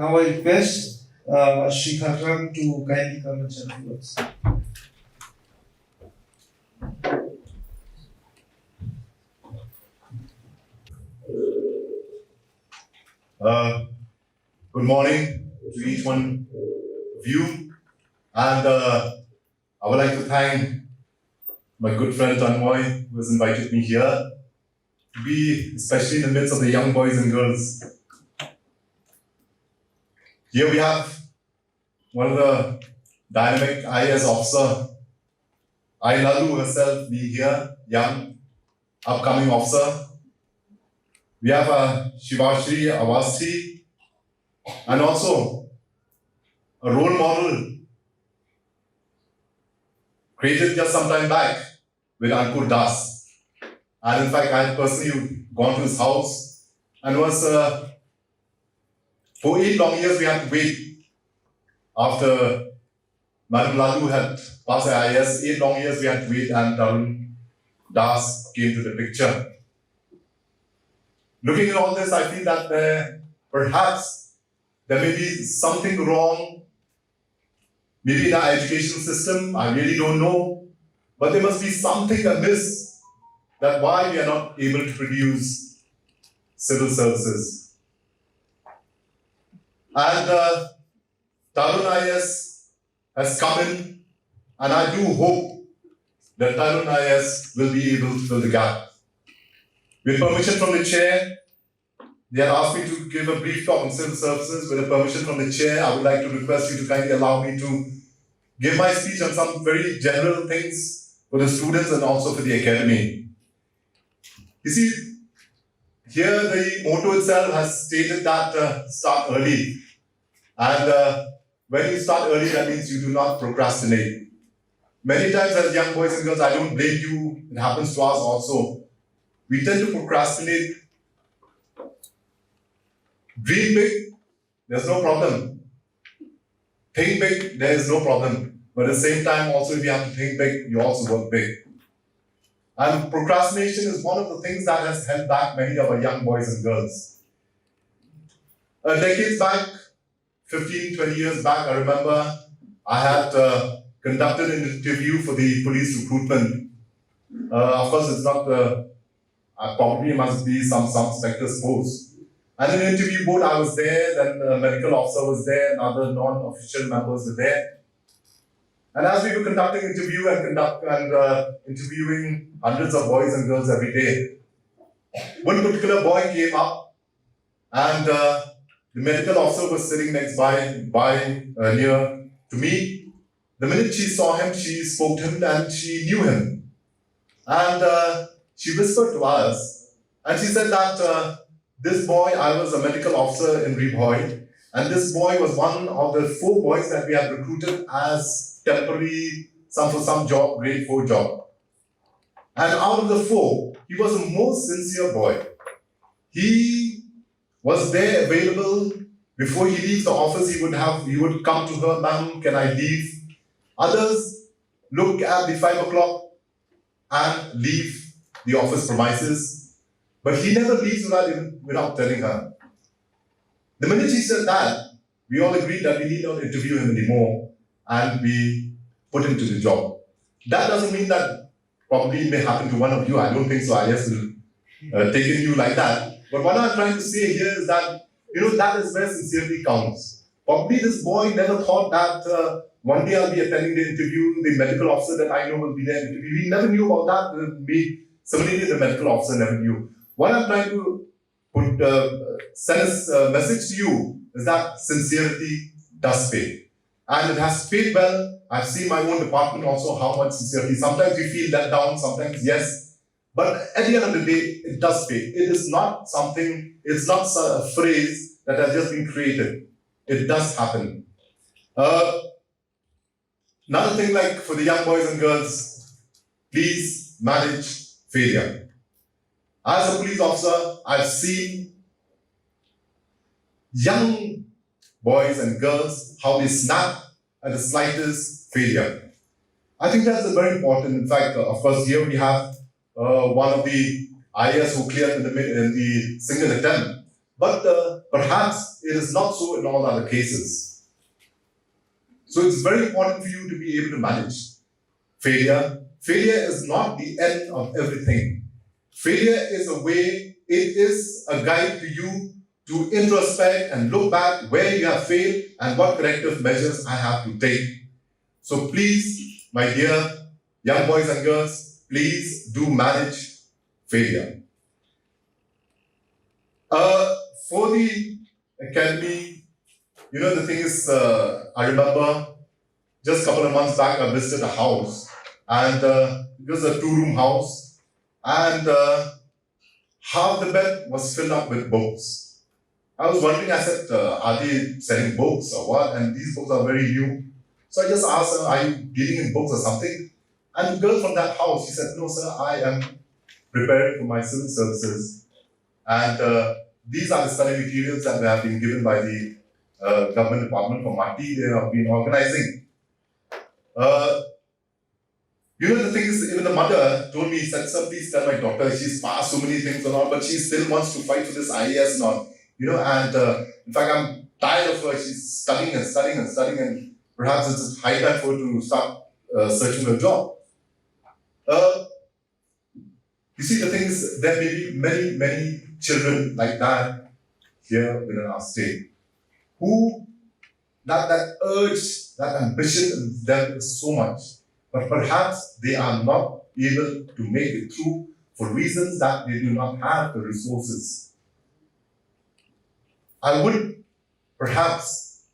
Now I request Shri Khakran to kindly come and share with us. Good morning to each one of you, and I would like to thank my good friend Tanmoy, who has invited me here to be, especially in the midst of the young boys and girls. Here we have one of the dynamic IAS officer, Lalu herself being here, young, upcoming officer. We have Shivashri Awasthi, and also a role model created just some time back with Ankur Das. And in fact, I had personally gone to his house and was, for 8 long years we had to wait after Madam Lalu had passed the IAS. 8 long years we had to wait, and Tarun Das came to the picture. Looking at all this, I feel that perhaps there may be something wrong, maybe in our education system, I really don't know, but there must be something amiss that why we are not able to produce civil services. And Tarun IAS has come in, and I do hope that Tarun IAS will be able to fill the gap. With permission from the chair, they have asked me to give a brief talk on civil services. With the permission from the chair, I would like to request you to kindly allow me to give my speech on some very general things for the students and also for the academy. You see, here the motto itself has stated that start early. And when you start early, that means you do not procrastinate. Many times as young boys and girls, I don't blame you, it happens to us also. We tend to procrastinate. Dream big, there's no problem. Think big, there is no problem. But at the same time, also if you have to think big, you also work big. And procrastination is one of the things that has held back many of our young boys and girls. Decades back, 15, 20 years back, I remember I had conducted an interview for the police recruitment. Of course, it's not probably must be some spectre's post. And in the interview board, I was there, then a medical officer was there, and other non-official members were there. And as we were conducting interview and interviewing hundreds of boys and girls every day, one particular boy came up, and the medical officer was sitting near to me. The minute she saw him, she spoke to him and she knew him. And she whispered to us, and she said that this boy, I was a medical officer in Ribhoy, and this boy was one of the 4 boys that we had recruited as temporary, for some job, grade 4 job. And out of the 4, he was the most sincere boy. He was there available. Before he leaves the office, he would come to her, "Ma'am, can I leave?" Others look at the 5 o'clock and leave the office premises. But he never leaves without telling her. The minute he said that, we all agreed that we need not interview him anymore, and we put him to the job. That doesn't mean that probably it may happen to one of you. I don't think so. IAS will take in you like that. But what I'm trying to say here is that, that is where sincerity counts. Probably this boy never thought that one day I'll be attending the interview, the medical officer that I know will be there. We never knew about that. Similarly, the medical officer never knew. What I'm trying to send a message to you is that sincerity does pay. And it has paid well. I've seen my own department also how much sincerity. Sometimes we feel let down, sometimes yes. But at the end of the day, it does pay. It is not something, it's not a phrase that has just been created. It does happen. Another thing, like for the young boys and girls, please manage failure. As a police officer, I've seen young boys and girls, how they snap at the slightest failure. I think that's very important. In fact, of course, here we have one of the IAS who cleared in the single attempt. But perhaps it is not so in all other cases. So it's very important for you to be able to manage failure. Failure is not the end of everything. Failure is a way, it is a guide to you to introspect and look back where you have failed and what corrective measures I have to take. So please, my dear young boys and girls, please do manage failure. For the academy, the thing is, I remember just a couple of months back, I visited a house, and it was a 2-room house, and half the bed was filled up with books. I was wondering, I said, are they selling books or what? And these books are very new. So I just asked her, are you dealing in books or something? And the girl from that house, she said, no, sir, I am preparing for my civil services. And these are the study materials that have been given by the government department for MATI. They have been organizing. The thing is, even the mother told me, said, sir, please tell my daughter, she's passed so many things and all, but she still wants to fight for this IAS and all. And in fact, I'm tired of her. She's studying and studying and studying, and perhaps it's high time for her to start searching for a job. You see, the thing is, there may be many, many children like that here within our state who that urge, that ambition in them is so much, but perhaps they are not able to make it through for reasons that they do not have the resources. I would perhaps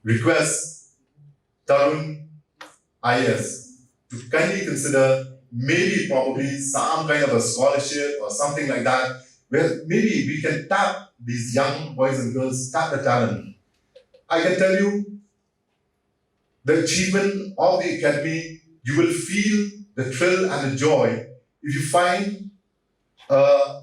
request Tarun IS to kindly consider maybe probably some kind of a scholarship or something like that, where maybe we can tap these young boys and girls, tap the talent. I can tell you, the achievement of the academy, you will feel the thrill and the joy if you find a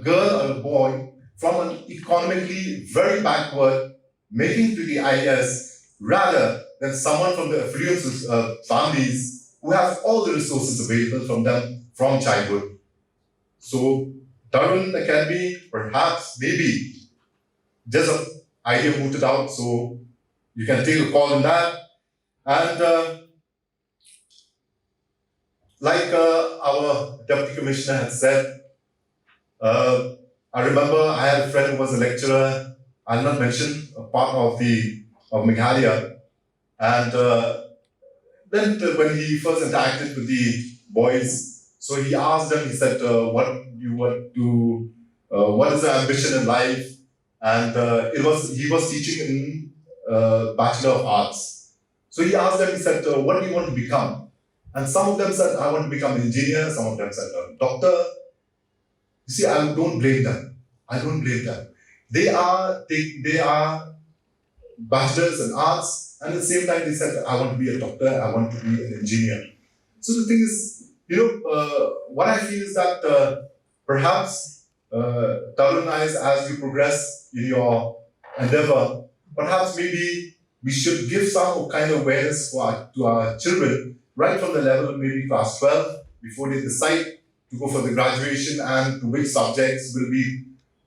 girl or a boy from an economically very backward making to the IAS, rather than someone from the affluent families who have all the resources available from them from childhood. So Tarun Academy, perhaps, maybe, just an idea mooted out, so you can take a call on that. And like our Deputy Commissioner had said, I remember I had a friend who was a lecturer, I'll not mention, a part of Meghalaya. And then when he first interacted with the boys, so he asked them, he said, what is the ambition in life? And he was teaching in Bachelor of Arts. So he asked them, he said, what do you want to become? And some of them said, I want to become an engineer. Some of them said, a doctor. You see, I don't blame them. I don't blame them. They are bachelors in arts, and at the same time they said, I want to be a doctor, I want to be an engineer. So the thing is, what I feel is that perhaps Tarun, as you progress in your endeavor, perhaps maybe we should give some kind of awareness to our children right from the level of maybe class 12 before they decide to go for the graduation and to which subjects will be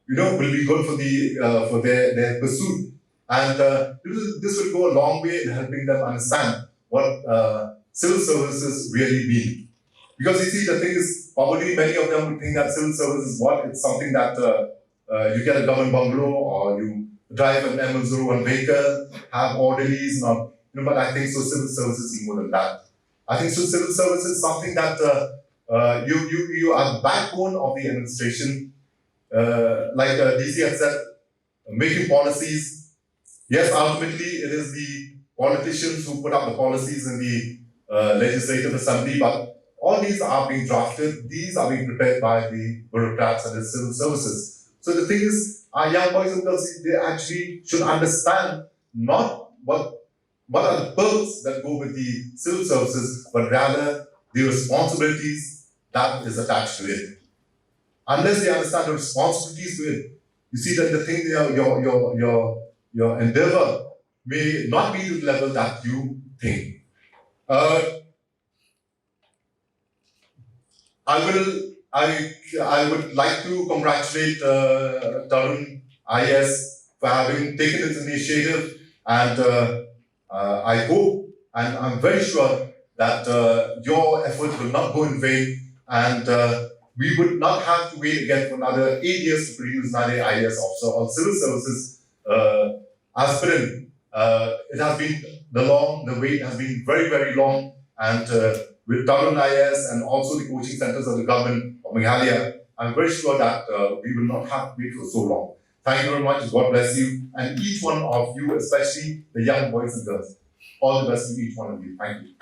good for their pursuit. And this will go a long way in helping them understand what civil services really mean. Because you see, the thing is, probably many of them would think that civil service is what? It's something that you get a government bungalow, or you drive an M01 vehicle, have orderlies, but I think so civil services is more than that. I think so civil service is something that you are the backbone of the administration. Like DC had said, making policies. Yes, ultimately it is the politicians who put up the policies in the legislative assembly, but all these are being drafted, these are being prepared by the bureaucrats and the civil services. So the thing is, our young boys and girls, they actually should understand not what are the perks that go with the civil services, but rather the responsibilities that is attached to it. Unless they understand the responsibilities to it, you see that the thing, your endeavor may not be to the level that you think. I will I would like to congratulate Tarun IS for having taken this initiative, and I hope and I'm very sure that your effort will not go in vain, and we would not have to wait again for another 8 years to produce another IAS officer or civil services aspirant. It has been the wait has been very, very long, and with Tarun IAS and also the coaching centers of the government of Meghalaya, I'm very sure that we will not have to wait for so long. Thank you very much. God bless you, and each one of you, especially the young boys and girls. All the best to each one of you. Thank you.